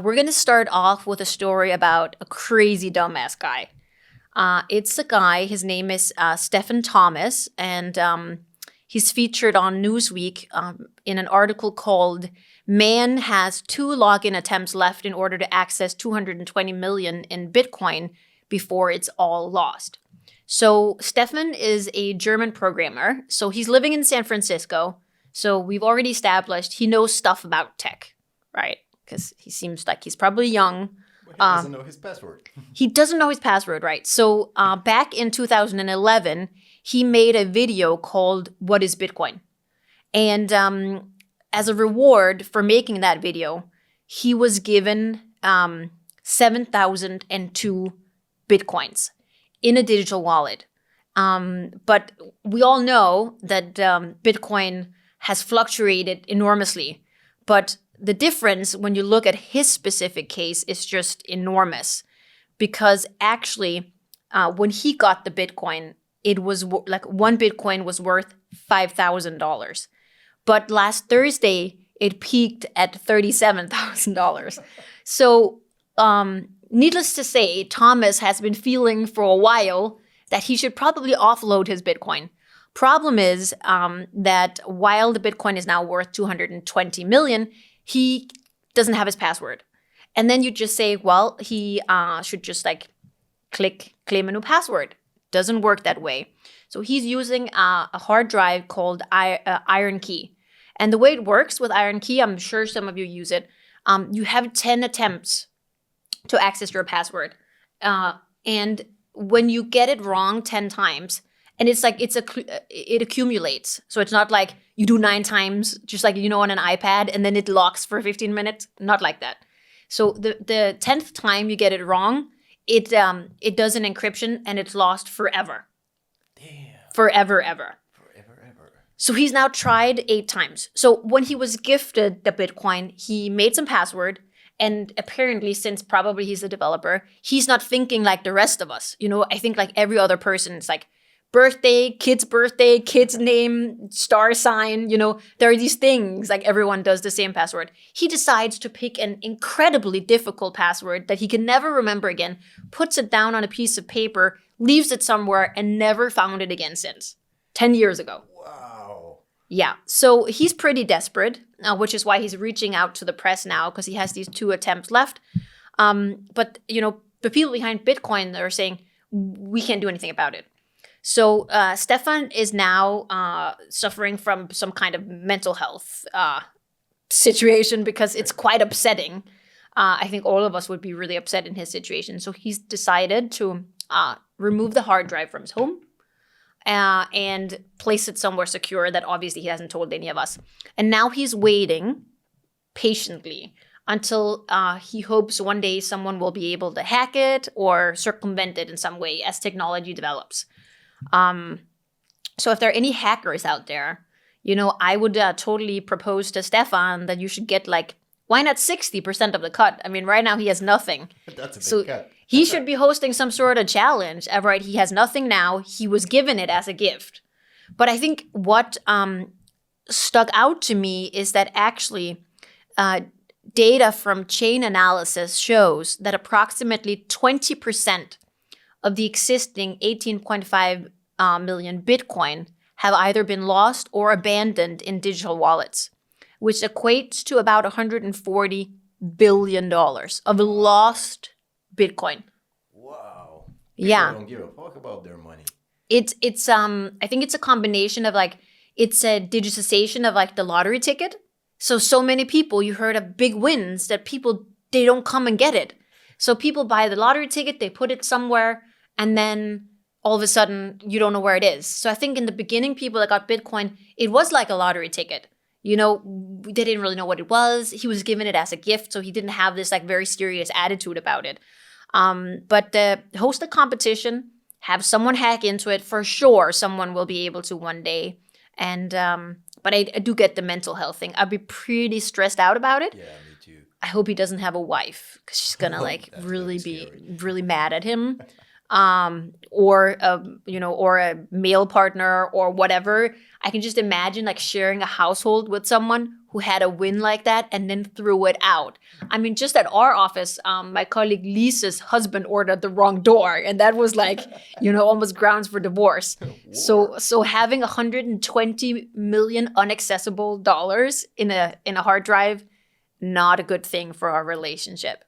We're going to start off with a story about a crazy dumbass guy. It's a guy, his name is Stephen Thomas, and he's featured on Newsweek in an article called "Man Has 2 Login Attempts Left in Order to Access 220 Million in Bitcoin Before It's All Lost." So Stefan is a German programmer. So he's living in San Francisco. So we've already established he knows stuff about tech, right? Because he seems like he's probably young. Well, he doesn't know his password. He doesn't know his password, right? So back in 2011, he made a video called "What is Bitcoin?" And as a reward for making that video, he was given 7,002 Bitcoins in a digital wallet. But we all know that Bitcoin has fluctuated enormously. But the difference when you look at his specific case is just enormous. Because actually, when he got the Bitcoin, it was like one Bitcoin was worth $5,000. But last Thursday, it peaked at $37,000. So needless to say, Thomas has been feeling for a while that he should probably offload his Bitcoin. Problem is that while the Bitcoin is now worth 220 million, he doesn't have his password. And then you just say, well, he should just like click claim a new password. Doesn't work that way. So he's using a hard drive called Iron Key. And the way it works with Iron Key, I'm sure some of you use it, you have 10 attempts to access your password. And when you get it wrong 10 times, and it's like it accumulates. So it's not like you do 9 times, just like, on an iPad, and then it locks for 15 minutes. Not like that. So the 10th time you get it wrong, it does an encryption and it's lost forever. Damn. Forever, ever. Forever, ever. So he's now tried 8 times. So when he was gifted the Bitcoin, he made some password. And apparently, since probably he's a developer, he's not thinking like the rest of us. I think like every other person, it's like birthday, kid's name, star sign. There are these things like everyone does the same password. He decides to pick an incredibly difficult password that he can never remember again, puts it down on a piece of paper, leaves it somewhere, and never found it again since 10 years ago. Wow. Yeah, so he's pretty desperate, which is why he's reaching out to the press now, because he has these 2 attempts left. But, the people behind Bitcoin are saying, we can't do anything about it. So Stefan is now suffering from some kind of mental health situation because it's quite upsetting. I think all of us would be really upset in his situation. So he's decided to remove the hard drive from his home. And place it somewhere secure that obviously he hasn't told any of us. And now he's waiting patiently until he hopes one day someone will be able to hack it or circumvent it in some way as technology develops. So if there are any hackers out there, I would totally propose to Stefan that you should get why not 60% of the cut? I mean, right now he has nothing. That's a big cut. He should be hosting some sort of challenge. Right? He has nothing now. He was given it as a gift. But I think what stuck out to me is that actually data from chain analysis shows that approximately 20% of the existing 18.5 million Bitcoin have either been lost or abandoned in digital wallets, which equates to about $140 billion of lost Bitcoin. Wow. Yeah. People don't give a fuck about their money. It's I think it's a combination of it's a digitization of the lottery ticket. So many people, you heard of big wins that people, they don't come and get it. So people buy the lottery ticket, they put it somewhere, and then all of a sudden you don't know where it is. So I think in the beginning, people that got Bitcoin, it was like a lottery ticket. They didn't really know what it was. He was given it as a gift, so he didn't have this very serious attitude about it. But host a competition, have someone hack into it. For sure, someone will be able to one day. And but I do get the mental health thing. I'd be pretty stressed out about it. Yeah, me too. I hope he doesn't have a wife because she's gonna really be scary. really mad at him. or or a male partner or whatever. I can just imagine like sharing a household with someone who had a win like that and then threw it out. I mean, just at our office, my colleague Lisa's husband ordered the wrong door, and that was like, almost grounds for divorce. So having 120 million unaccessible dollars in a hard drive, not a good thing for our relationship.